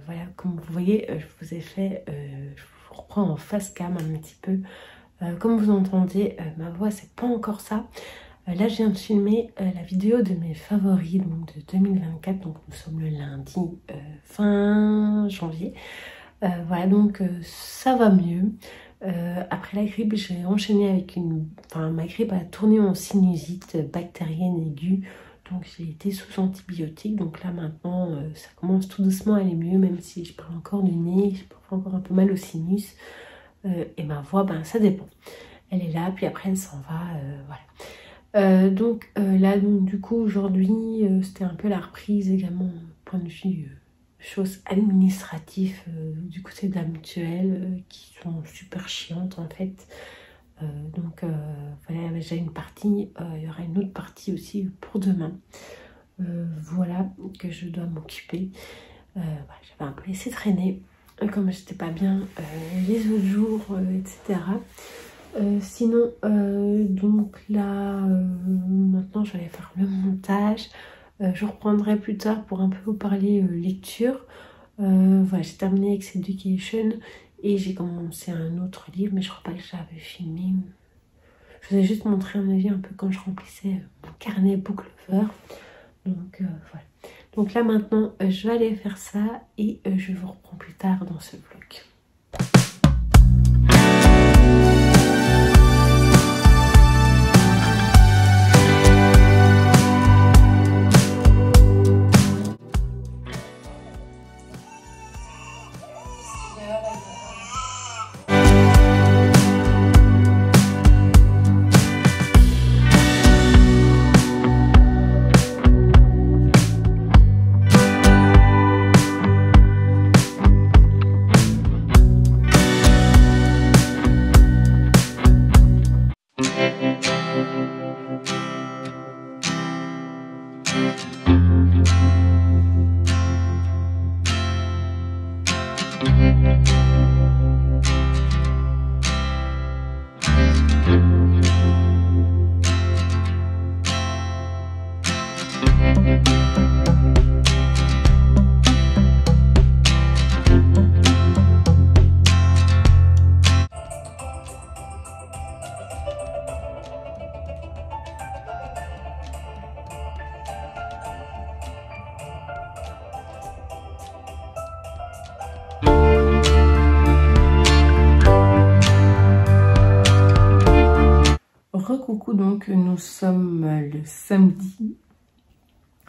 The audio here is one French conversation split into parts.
voilà, comme vous voyez, je vous ai fait, je vous reprends en face cam un petit peu. Comme vous entendez, ma voix c'est pas encore ça. Là je viens de filmer la vidéo de mes favoris donc de 2024, donc nous sommes le lundi fin janvier. Voilà, donc ça va mieux. Après la grippe, j'ai enchaîné avec ma grippe a tourné en sinusite bactérienne aiguë. Donc j'ai été sous antibiotiques. Donc là maintenant, ça commence tout doucement à aller mieux, même si je parle encore du nez, j'ai parfois encore un peu mal au sinus. Et ma voix, ben ça dépend. Elle est là, puis après elle s'en va, voilà. Donc là, du coup, aujourd'hui, c'était un peu la reprise également, point de vue choses administratives du côté de la mutuelle qui sont super chiantes en fait. Donc voilà, j'ai une partie, il y aura une autre partie aussi pour demain. Voilà, que je dois m'occuper. Voilà, j'avais un peu laissé traîner, comme j'étais pas bien les autres jours, etc. Sinon, donc là, maintenant je vais aller faire le montage. Je reprendrai plus tard pour un peu vous parler lecture. Voilà, j'ai terminé Ex Education et j'ai commencé un autre livre, mais je crois pas que j'avais filmé. Je vous ai juste montré un avis un peu quand je remplissais mon carnet Booklover. Donc voilà. Donc là maintenant, je vais aller faire ça et je vous reprends plus tard dans ce vlog. Recoucou, donc nous sommes le samedi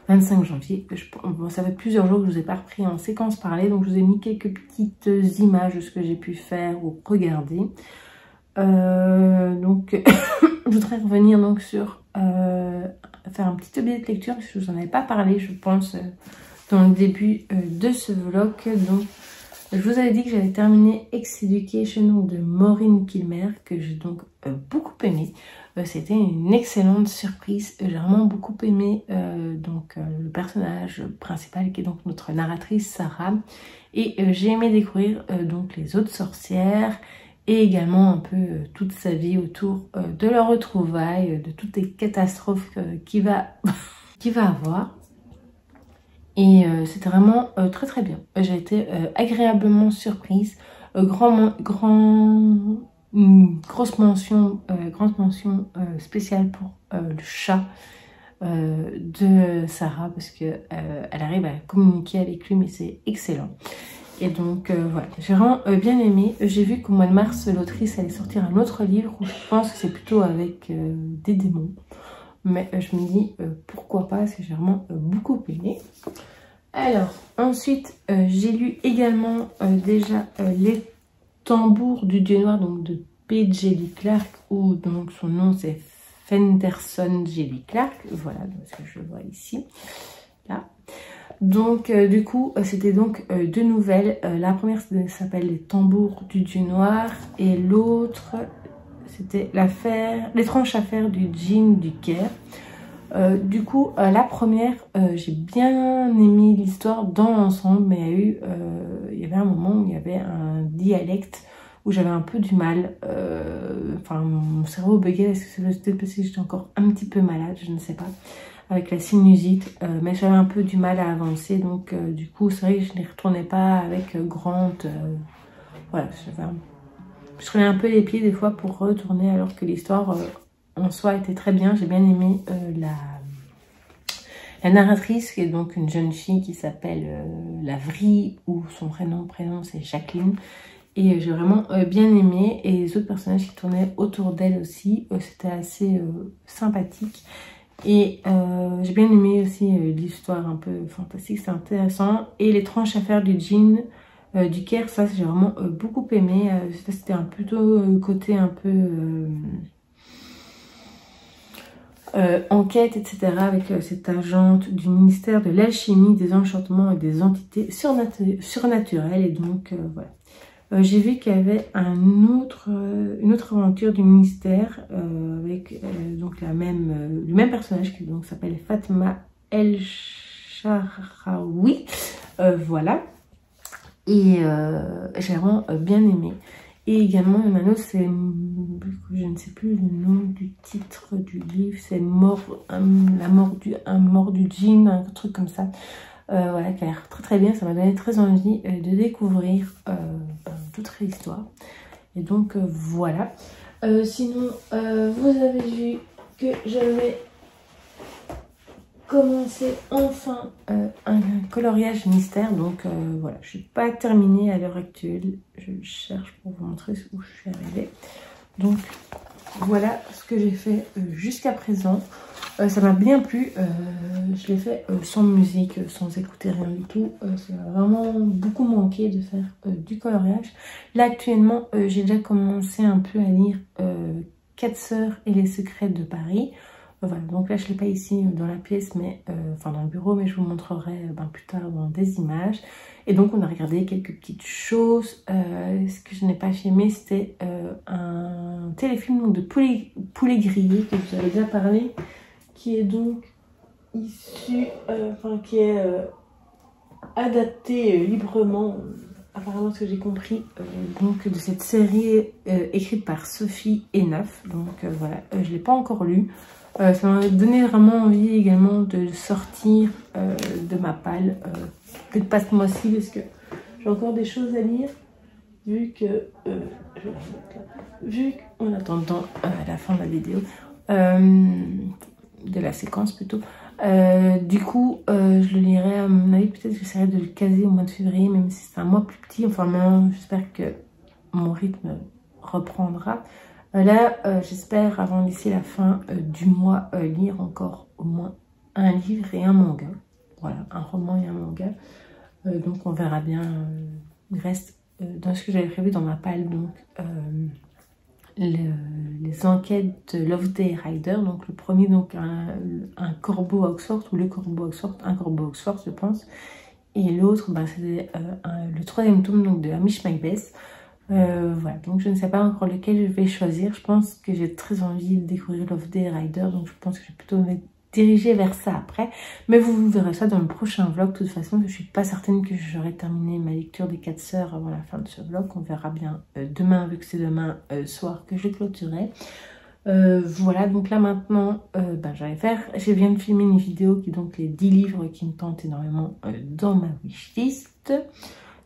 25 janvier. Bon, ça fait plusieurs jours que je vous ai pas repris en séquence parlée, donc je vous ai mis quelques petites images de ce que j'ai pu faire ou regarder. Donc je voudrais revenir donc sur faire un petit objet de lecture, parce que je vous en avais pas parlé, je pense, dans le début de ce vlog. Donc je vous avais dit que j'avais terminé Ex Education de Maureen Kilmer, que j'ai donc beaucoup aimé. C'était une excellente surprise. J'ai vraiment beaucoup aimé le personnage principal qui est donc notre narratrice Sarah. Et j'ai aimé découvrir donc les autres sorcières et également un peu toute sa vie autour de leur retrouvaille, de toutes les catastrophes qu'il va, qu'il va avoir. Et c'était vraiment très très bien. J'ai été agréablement surprise. Grosse mention spéciale pour le chat de Sarah, parce que elle arrive à communiquer avec lui, mais c'est excellent. Et donc voilà, j'ai vraiment bien aimé. J'ai vu qu'au mois de mars, l'autrice allait sortir un autre livre où je pense que c'est plutôt avec des démons. Mais je me dis pourquoi pas, parce que j'ai vraiment beaucoup aimé. Alors, ensuite, j'ai lu également déjà Les Tambours du Dieu Noir, donc de P. Djeli Clark, ou donc son nom c'est Fenderson Djeli Clark. Voilà, parce que je le vois ici, là. Donc, du coup, c'était donc deux nouvelles. La première s'appelle Les Tambours du Dieu Noir, et l'autre, c'était l'étrange affaire du djinn du Caire. Du coup, la première, j'ai bien aimé l'histoire dans l'ensemble, mais il y avait un moment où il y avait un dialecte où j'avais un peu du mal. Enfin, mon cerveau buguait, est-ce que c'était parce que j'étais encore un petit peu malade, je ne sais pas. avec la sinusite, mais j'avais un peu du mal à avancer, donc du coup c'est vrai que je n'y retournais pas avec Grant. Voilà, je traînais un peu les pieds des fois pour retourner, alors que l'histoire en soi était très bien. J'ai bien aimé la narratrice, qui est donc une jeune fille qui s'appelle Lavrie, ou son prénom c'est Jacqueline. Et j'ai vraiment bien aimé, et les autres personnages qui tournaient autour d'elle aussi, c'était assez sympathique. Et j'ai bien aimé aussi l'histoire un peu fantastique, c'est intéressant. Et les tranches à faire du jean, du Caire, ça j'ai vraiment beaucoup aimé. C'était plutôt côté un peu enquête, etc. avec cette agente du ministère de l'Alchimie, des Enchantements et des Entités surnaturelles. Et donc voilà. J'ai vu qu'il y avait une autre aventure du ministère avec donc le même personnage qui donc s'appelle Fatma El Sharawi. Voilà. Et j'ai vraiment bien aimé. Et également, il y en a un autre, c'est, je ne sais plus le nom du titre du livre, c'est un mort du djinn, un truc comme ça. Voilà, qui a l'air très très bien. Ça m'a donné très envie de découvrir d'autres histoires. Et donc voilà. Sinon, vous avez vu que j'avais commencé enfin un coloriage mystère. Donc voilà, je n'ai pas terminé à l'heure actuelle. Je cherche pour vous montrer où je suis arrivée. Donc voilà ce que j'ai fait jusqu'à présent. Ça m'a bien plu. Je l'ai fait sans musique, sans écouter rien du tout. Ça m'a vraiment beaucoup manqué de faire du coloriage. Là actuellement, j'ai déjà commencé un peu à lire 4 sœurs et les secrets de Paris. Voilà, donc là je ne l'ai pas ici dans la pièce, mais enfin dans le bureau, mais je vous montrerai plus tard dans des images. Et donc on a regardé quelques petites choses. Ce que je n'ai pas filmé, c'était un téléfilm donc, de poulet grillé, que je vous avais déjà parlé, qui est donc issu, qui est adapté librement, apparemment ce que j'ai compris, donc de cette série écrite par Sophie Eneuf. Donc voilà, je ne l'ai pas encore lu. Ça m'a donné vraiment envie également de sortir de ma palle, peut-être pas ce mois-ci parce que j'ai encore des choses à lire, vu qu'on attend à la fin de la vidéo, de la séquence plutôt. Du coup, je le lirai à mon avis, peut-être que j'essaierai de le caser au mois de février, même si c'est un mois plus petit. Enfin, maintenant, j'espère que mon rythme reprendra. Là, j'espère avant d'ici la fin du mois lire encore au moins un livre et un manga. Voilà, un roman et un manga. Donc on verra bien. Il reste dans ce que j'avais prévu dans ma palle, donc les enquêtes de Loveday Rider. Donc le premier, donc un corbeau à Oxford, ou le corbeau à Oxford, un corbeau à Oxford je pense. Et l'autre, c'est le troisième tome donc, de Hamish Macbeth. Voilà, donc je ne sais pas encore lequel je vais choisir. Je pense que j'ai très envie de découvrir Loveday Rider, donc je pense que je vais plutôt me diriger vers ça après. Mais vous verrez ça dans le prochain vlog. De toute façon, je ne suis pas certaine que j'aurai terminé ma lecture des 4 sœurs avant la fin de ce vlog. On verra bien demain, vu que c'est demain soir que je clôturerai. Voilà, donc là maintenant, je viens de filmer une vidéo qui est donc les 10 livres qui me tentent énormément dans ma wishlist.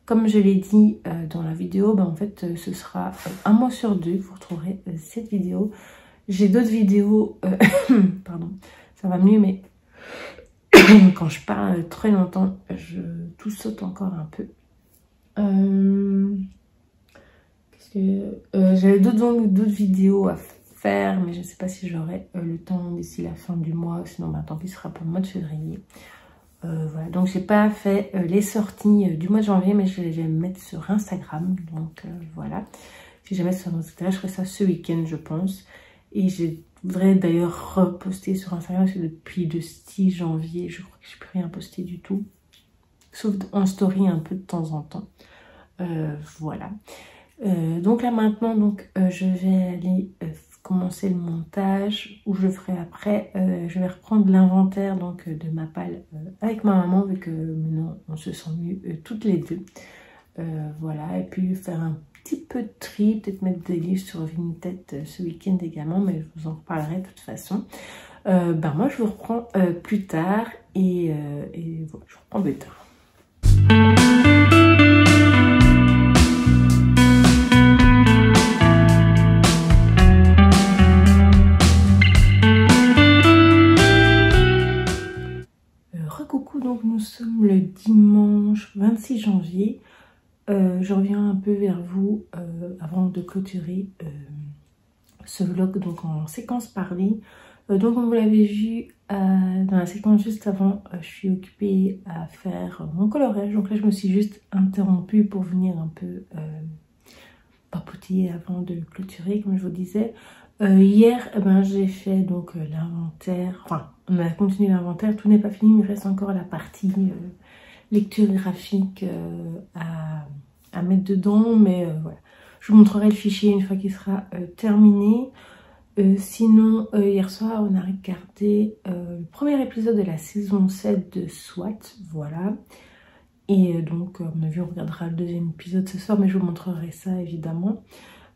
Comme je l'ai dit dans la vidéo, en fait ce sera un mois sur 2 que vous retrouverez cette vidéo. J'ai d'autres vidéos, pardon, ça va mieux, mais quand je parle très longtemps, tout saute encore un peu. J'avais d'autres vidéos à faire, mais je ne sais pas si j'aurai le temps d'ici la fin du mois, sinon tant pis, ce sera pour le mois de février. Voilà, donc j'ai pas fait les sorties du mois de janvier, mais je vais me mettre sur Instagram. Donc voilà, si jamais sur Instagram, je ferai ça ce week-end, je pense. Et je voudrais d'ailleurs reposter sur Instagram, parce que depuis le 6 janvier, je crois que je n'ai plus rien posté du tout, sauf en story un peu de temps en temps. Voilà. Donc là maintenant, je vais aller commencer le montage, où je ferai après, je vais reprendre l'inventaire de ma palle avec ma maman, vu que maintenant on se sent mieux toutes les deux. Voilà, et puis faire un petit peu de tri, peut-être mettre des livres sur Vinted ce week-end également, mais je vous en reparlerai de toute façon. Moi je vous reprends plus tard et voilà, je vous reprends plus tard. Recoucou, donc nous sommes le dimanche 26 janvier. Je reviens un peu vers vous avant de clôturer ce vlog donc en séquence parlée. Donc comme vous l'avez vu dans la séquence juste avant, je suis occupée à faire mon coloriage. Donc là je me suis juste interrompue pour venir un peu papoter avant de clôturer comme je vous disais. Hier j'ai fait donc l'inventaire, enfin on a continué l'inventaire, tout n'est pas fini, il me reste encore la partie lecture graphique à mettre dedans, mais voilà. Je vous montrerai le fichier une fois qu'il sera terminé. Sinon, hier soir, on a regardé le premier épisode de la saison 7 de SWAT, voilà. Et donc, à mon avis, on regardera le deuxième épisode ce soir, mais je vous montrerai ça évidemment.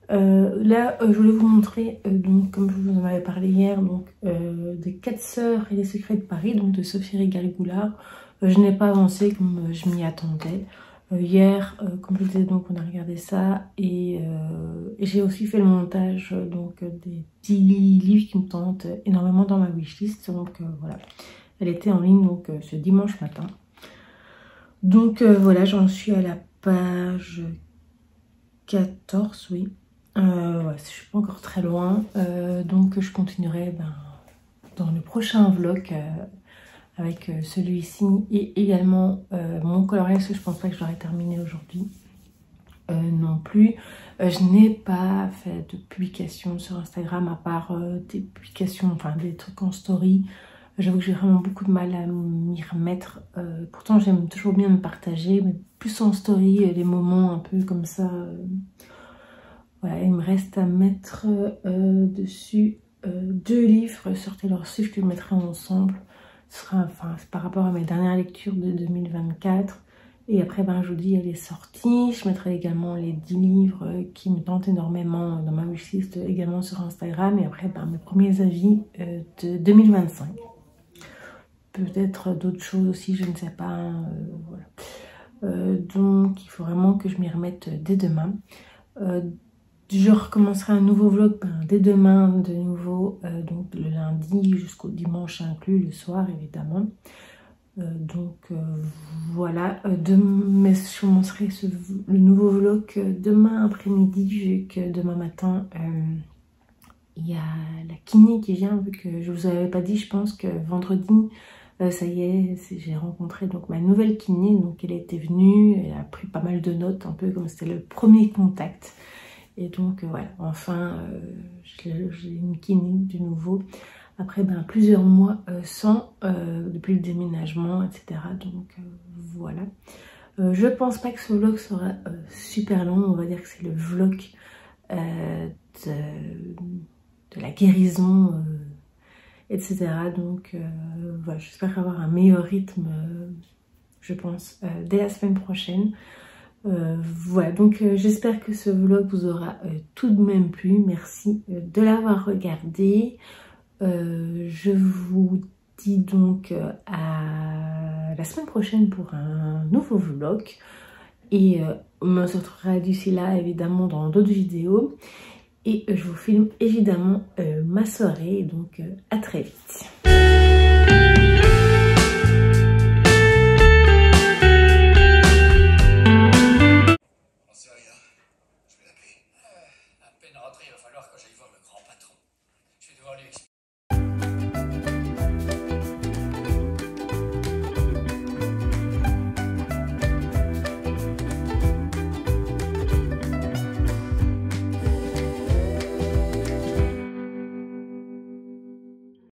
Là, je voulais vous montrer, donc, comme je vous en avais parlé hier, donc, des 4 sœurs et les secrets de Paris, donc de Sophie Régal-Goulart. Je n'ai pas avancé comme je m'y attendais. Hier, comme je vous disais, donc on a regardé ça et j'ai aussi fait le montage donc des petits livres qui me tentent énormément dans ma wishlist. Donc voilà, elle était en ligne donc ce dimanche matin. Donc voilà, j'en suis à la page 14, oui. Ouais, je suis pas encore très loin, donc je continuerai dans le prochain vlog. Avec celui-ci et également mon coloriage, je pense pas que je l'aurai terminé aujourd'hui non plus. Je n'ai pas fait de publication sur Instagram à part des publications, enfin des trucs en story. J'avoue que j'ai vraiment beaucoup de mal à m'y remettre. Pourtant j'aime toujours bien me partager, mais plus en story, les moments un peu comme ça. Voilà, il me reste à mettre dessus 2 livres sur Taylor Swift que je mettrai ensemble. Enfin, c'est par rapport à mes dernières lectures de 2024. Et après, je vous dis, elle est sortie. Je mettrai également les 10 livres qui me tentent énormément dans ma wishlist également sur Instagram. Et après, mes premiers avis de 2025. Peut-être d'autres choses aussi, je ne sais pas. Voilà. Donc, il faut vraiment que je m'y remette dès demain. Je recommencerai un nouveau vlog dès demain de nouveau, donc le lundi jusqu'au dimanche inclus, le soir évidemment. Voilà, mais je commencerai le nouveau vlog demain après-midi, vu que demain matin il y a la kiné qui vient, vu que je vous avais pas dit, je pense que vendredi, ça y est, j'ai rencontré donc ma nouvelle kiné, donc elle était venue, elle a pris pas mal de notes, un peu comme c'était le premier contact. Et donc voilà, enfin j'ai une kiné de nouveau après plusieurs mois sans, depuis le déménagement, etc. Donc voilà. Je pense pas que ce vlog sera super long, on va dire que c'est le vlog de la guérison, etc. Donc voilà, j'espère avoir un meilleur rythme, je pense, dès la semaine prochaine. Voilà, donc j'espère que ce vlog vous aura tout de même plu. Merci de l'avoir regardé. Je vous dis donc à la semaine prochaine pour un nouveau vlog. Et on se retrouvera d'ici là évidemment dans d'autres vidéos. Et je vous filme évidemment ma soirée. Donc à très vite.